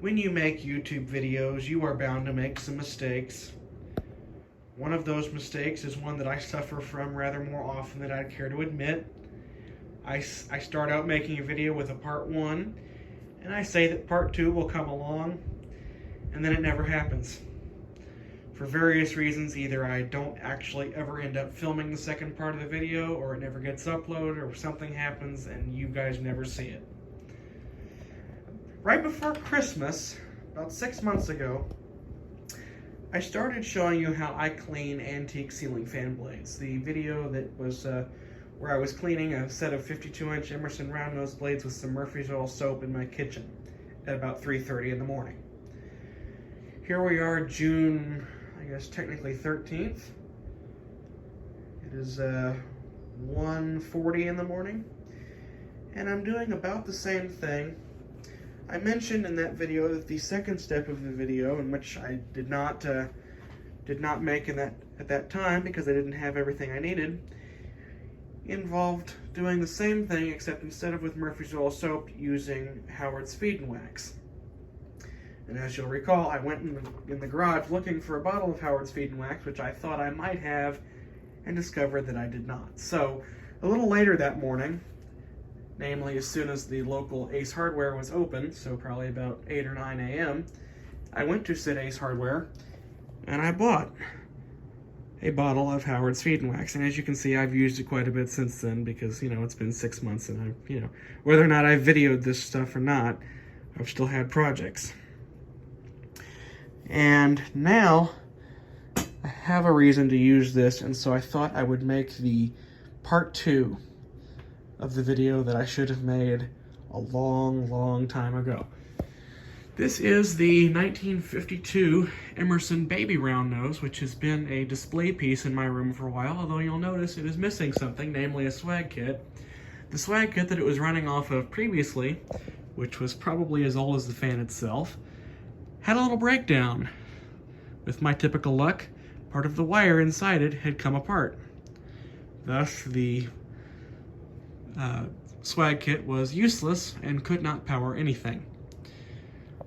When you make YouTube videos, you are bound to make some mistakes. One of those mistakes is one that I suffer from rather more often than I'd care to admit. I start out making a video with a part 1, and I say that part 2 will come along, and then it never happens. For various reasons, either I don't actually ever end up filming the second part of the video, or it never gets uploaded, or something happens and you guys never see it. Right before Christmas, about 6 months ago, I started showing you how I clean antique ceiling fan blades. The video that was where I was cleaning a set of 52-inch Emerson round nose blades with some Murphy's Oil soap in my kitchen at about 3:30 in the morning. Here we are, June, I guess technically 13th. It is 1:40 in the morning, and I'm doing about the same thing. I mentioned in that video that the second step of the video, in which I did not make at that time because I didn't have everything I needed, involved doing the same thing, except instead of with Murphy's Oil soap, using Howard's Feed and Wax. And as you'll recall, I went in the garage looking for a bottle of Howard's Feed and Wax, which I thought I might have, and discovered that I did not. So a little later that morning, namely as soon as the local Ace Hardware was open, so probably about 8 or 9 a.m., I went to said Ace Hardware, and I bought a bottle of Howard's Feed and Wax. And as you can see, I've used it quite a bit since then because, it's been 6 months and whether or not I've videoed this stuff or not, I've still had projects. And now I have a reason to use this, and so I thought I would make the part 2 of the video that I should have made a long time ago. This is the 1952 Emerson Baby Round Nose, which has been a display piece in my room for a while, although you'll notice it is missing something, namely a swag kit. The swag kit that it was running off of previously, which was probably as old as the fan itself, had a little breakdown. With my typical luck, part of the wire inside it had come apart. Thus, the swag kit was useless and could not power anything.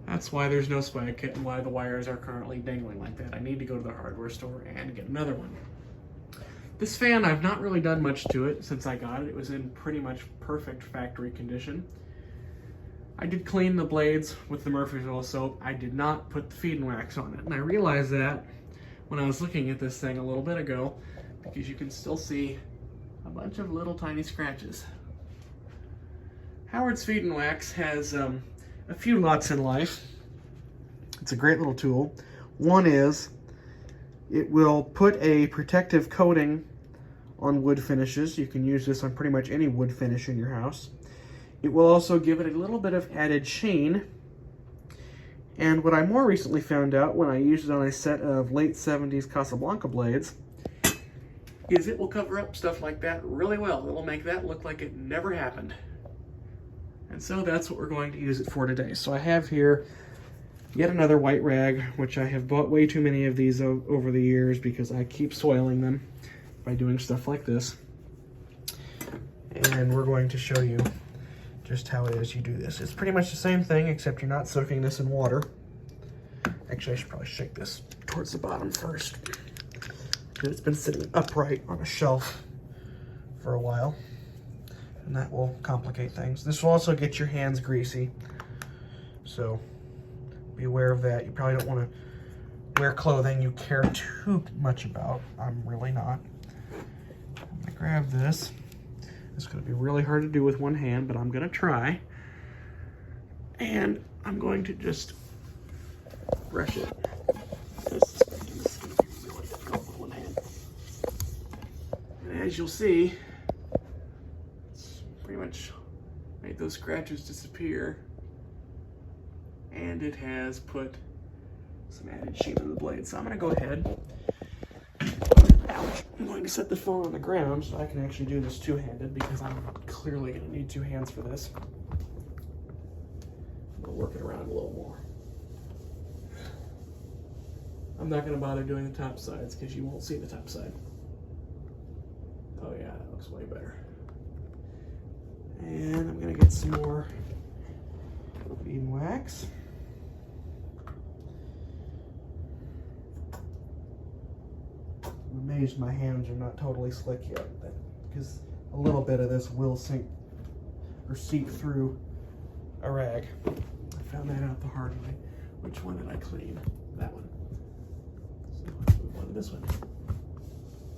That's why there's no swag kit and why the wires are currently dangling like that. I need to go to the hardware store and get another one. This fan, I've not really done much to it since I got it. It was in pretty much perfect factory condition. I did clean the blades with the Murphy's Oil soap. I did not put the Feed and Wax on it, and I realized that when I was looking at this thing a little bit ago, because you can still see a bunch of little tiny scratches. Howard's Feed and Wax has a few lots in life. It's a great little tool. One is it will put a protective coating on wood finishes. You can use this on pretty much any wood finish in your house. It will also give it a little bit of added sheen. And what I more recently found out when I used it on a set of late 70s Casablanca blades is it will cover up stuff like that really well. It'll make that look like it never happened. And so that's what we're going to use it for today. So I have here yet another white rag, which I have bought way too many of these over the years because I keep soiling them by doing stuff like this. And we're going to show you just how it is you do this. It's pretty much the same thing, except you're not soaking this in water. Actually, I should probably shake this towards the bottom first, because it's been sitting upright on a shelf for a while, and that will complicate things. This will also get your hands greasy, so be aware of that. You probably don't want to wear clothing you care too much about. I'm really not. I'm gonna grab this. It's gonna be really hard to do with one hand, but I'm gonna try. And I'm going to just brush it. This is gonna be really difficult with one hand. And as you'll see, it's pretty much made those scratches disappear. And it has put some added sheen in the blade. So I'm gonna go ahead. Ouch. I'm going to set the phone on the ground so I can actually do this two-handed because I'm clearly gonna need two hands for this. We'll work it around a little more. I'm not gonna bother doing the top sides because you won't see the top side. Oh yeah, that looks way better. And I'm gonna get some more bead wax. amazed my hands are not totally slick yet, because a little bit of this will sink or seep through a rag. I found that out the hard way. Which one did I clean? That one. So let's move on to this one.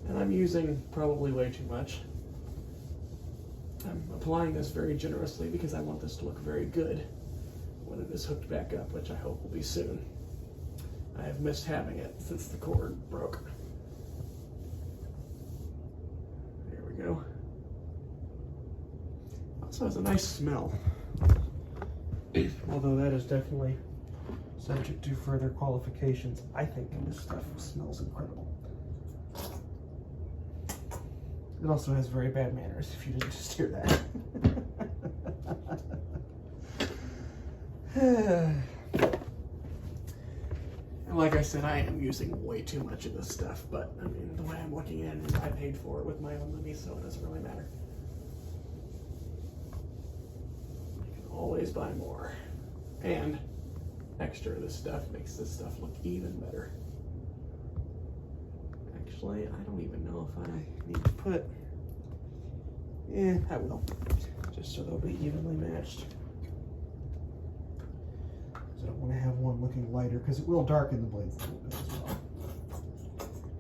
And I'm using probably way too much. I'm applying this very generously because I want this to look very good when it is hooked back up, which I hope will be soon. I have missed having it since the cord broke. There we go. Also has a nice smell. Although that is definitely subject to further qualifications. I think this stuff smells incredible. It also has very bad manners, if you didn't just hear that. And like I said, I am using way too much of this stuff, but I mean, the way I'm looking at it, I paid for it with my own money, so it doesn't really matter. You can always buy more. And extra of this stuff makes this stuff look even better. Actually, I don't even know if I need to put, I will, just so they'll be evenly matched. I don't want to have one looking lighter because it will darken the blades a little bit as well.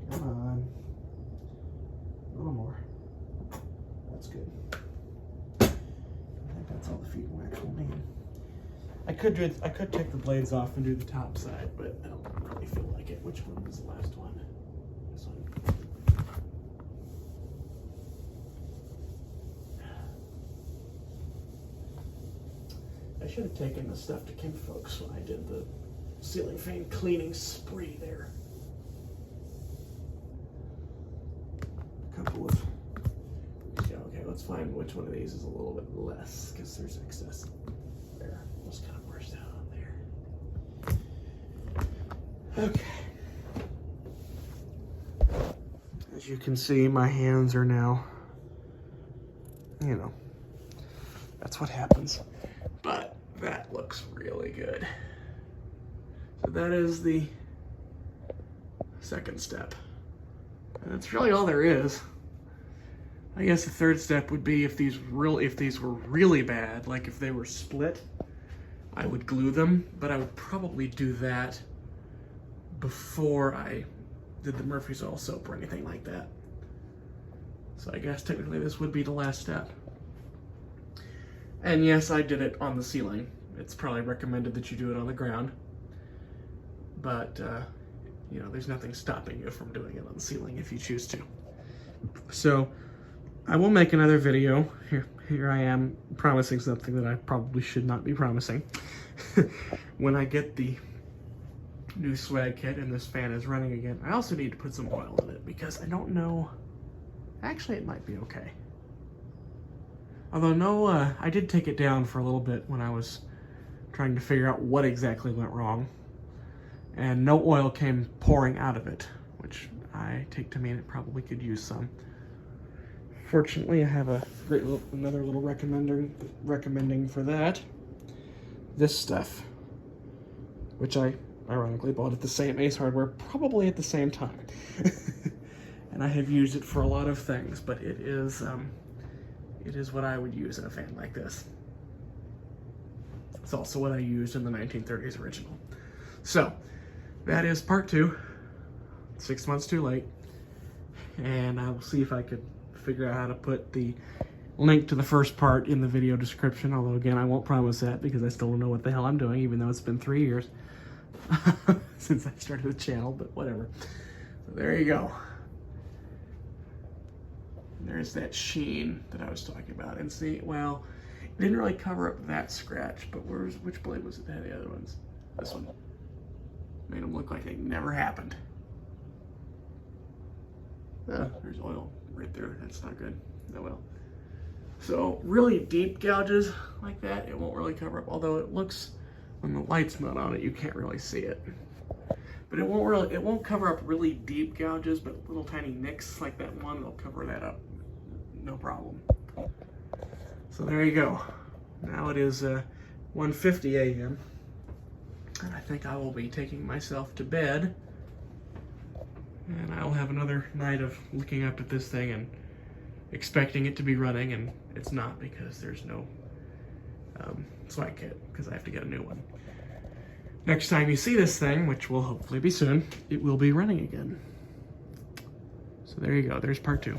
Come on. A little more. That's good. I think that's all the feed wax will need. I could take the blades off and do the top side, but I don't really feel like it. Which one was the last one? This one. I should have taken the stuff to Kim folks when I did the ceiling fan cleaning spree there. A couple of, yeah, okay, let's find which one of these is a little bit less, because there's excess there. Just kind of burst out on there. Okay. As you can see, my hands are now, you know, that's what happens. But that looks really good. So that is the second step. And that's really all there is. I guess the third step would be if these were really bad, like if they were split, I would glue them, but I would probably do that before I did the Murphy's Oil soap or anything like that. So I guess technically this would be the last step. And yes, I did it on the ceiling. It's probably recommended that you do it on the ground. But, you know, there's nothing stopping you from doing it on the ceiling if you choose to. So, I will make another video. Here I am promising something that I probably should not be promising. When I get the new swag kit and this fan is running again, I also need to put some oil in it because I don't know. Actually, it might be okay. Although no, I did take it down for a little bit when I was trying to figure out what exactly went wrong. And no oil came pouring out of it, which I take to mean it probably could use some. Fortunately, I have a great another little recommending for that. This stuff, which I ironically bought at the same Ace Hardware, probably at the same time. And I have used it for a lot of things, but it is what I would use in a fan like this. It's also what I used in the 1930s original. So, that is part 2. 6 months too late. And I will see if I could figure out how to put the link to the first part in the video description, although again, I won't promise that because I still don't know what the hell I'm doing, even though it's been 3 years since I started the channel, but whatever. So there you go. There's that sheen that I was talking about. And see, well, it didn't really cover up that scratch, but which blade was it that had the other ones? This one. Made them look like they never happened. There's oil right there. That's not good. Oh well. So really deep gouges like that, it won't really cover up. Although it looks, when the light's not on it, you can't really see it. But it won't cover up really deep gouges, but little tiny nicks like that one, it'll cover that up. No problem. So there you go. Now it is 1:50 a.m. and I think I will be taking myself to bed. And I'll have another night of looking up at this thing and expecting it to be running, and it's not because there's no swag kit, because I have to get a new one. Next time you see this thing, which will hopefully be soon, it will be running again. So there you go, there's part 2.